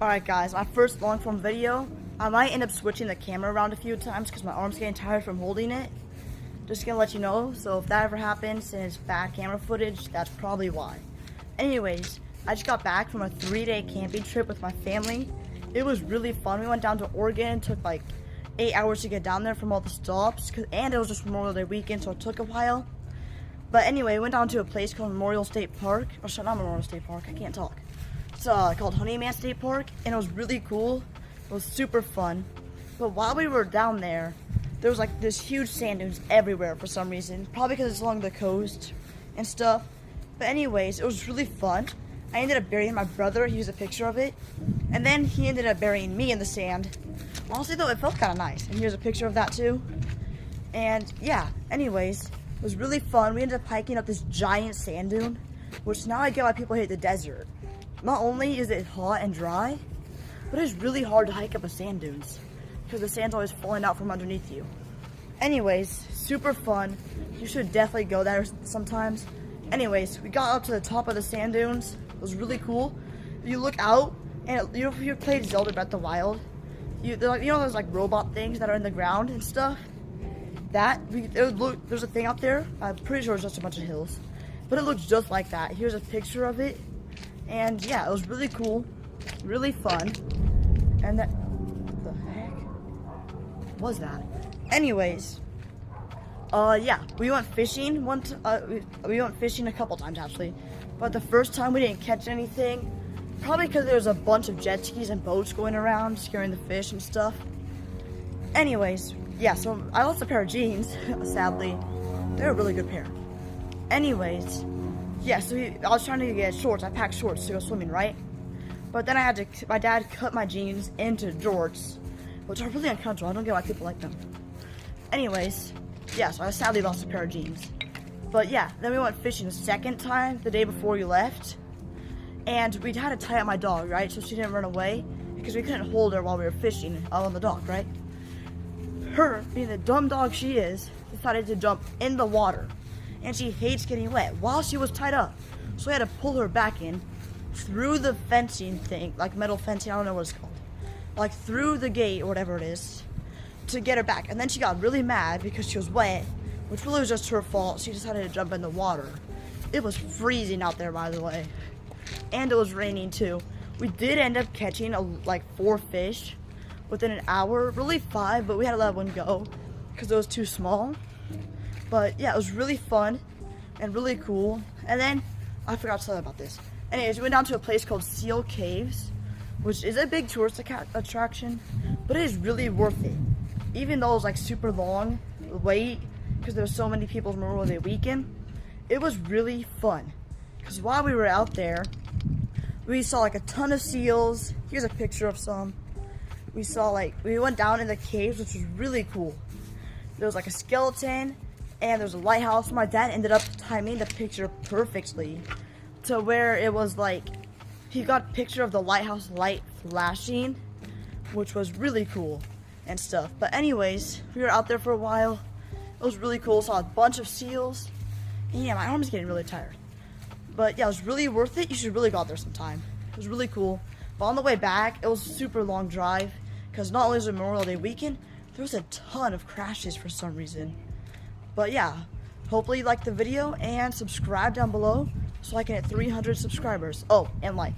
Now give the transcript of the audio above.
Alright guys, my first long form video. I might end up switching the camera around a few times because my arm's getting tired from holding it. Just gonna let you know, so if that ever happens and it's bad camera footage, that's probably why. Anyways, I just got back from a 3-day camping trip with my family. It was really fun. We went down to Oregon, took like 8 hours to get down there from all the stops, and it was just Memorial Day weekend, so it took a while. But anyway, we went down to a place called Memorial State Park, or sorry, not Memorial State Park, I can't talk. It's called Honeyman State Park, and it was really cool. It was super fun. But while we were down there was like this huge sand dunes everywhere for some reason. Probably because it's along the coast and stuff. But anyways, it was really fun. I ended up burying my brother. He used a picture of it. And then he ended up burying me in the sand. Honestly though, it felt kind of nice. And here's a picture of that too. And yeah, anyways, it was really fun. We ended up hiking up this giant sand dune, which now I get why people hate the desert. Not only is it hot and dry, but it's really hard to hike up a sand dunes because the sand's always falling out from underneath you. Anyways, super fun. You should definitely go there sometimes. Anyways, we got up to the top of the sand dunes. It was really cool. You look out, and if you played Zelda Breath of the Wild, you know those like robot things that are in the ground and stuff? There's a thing out there. I'm pretty sure it's just a bunch of hills, but it looks just like that. Here's a picture of it. And yeah, it was really cool, really fun. And that, what the heck was that? Anyways, yeah, we went fishing we went fishing a couple times actually. But the first time we didn't catch anything, probably because there was a bunch of jet skis and boats going around, scaring the fish and stuff. Anyways, yeah, so I lost a pair of jeans, sadly. They're a really good pair. Anyways, yeah, so I was trying to get shorts. I packed shorts to go swimming, right? But then my dad cut my jeans into jorts, which are really uncomfortable. I don't get why people like them. Anyways, yeah, so I sadly lost a pair of jeans. But yeah, then we went fishing a second time the day before we left. And we had to tie up my dog, right? So she didn't run away because we couldn't hold her while we were fishing out on the dock, right? Her, being the dumb dog she is, decided to jump in the water. And she hates getting wet while she was tied up. So we had to pull her back in through the fencing thing, like metal fencing, I don't know what it's called. Like through the gate or whatever it is to get her back. And then she got really mad because she was wet, which really was just her fault. She decided to jump in the water. It was freezing out there, by the way. And it was raining too. We did end up catching like 4 fish within an hour, really 5, but we had to let one go because it was too small. But yeah, it was really fun and really cool. And then I forgot to tell you about this. Anyways, we went down to a place called Seal Caves, which is a big tourist attraction, but it is really worth it. Even though it was like super long wait because there were so many people Memorial Day weekend, it was really fun. Because while we were out there, we saw like a ton of seals. Here's a picture of some. We went down in the caves, which was really cool. There was like a skeleton. And there's a lighthouse. My dad ended up timing the picture perfectly to where it was like he got a picture of the lighthouse light flashing, which was really cool and stuff. But anyways, we were out there for a while. It was really cool. Saw a bunch of seals. And yeah, my arm's getting really tired. But yeah, it was really worth it. You should really go out there sometime. It was really cool. But on the way back, it was a super long drive because not only was it Memorial Day weekend, there was a ton of crashes for some reason. But yeah, hopefully you liked the video and subscribe down below so I can hit 300 subscribers. Oh, and like.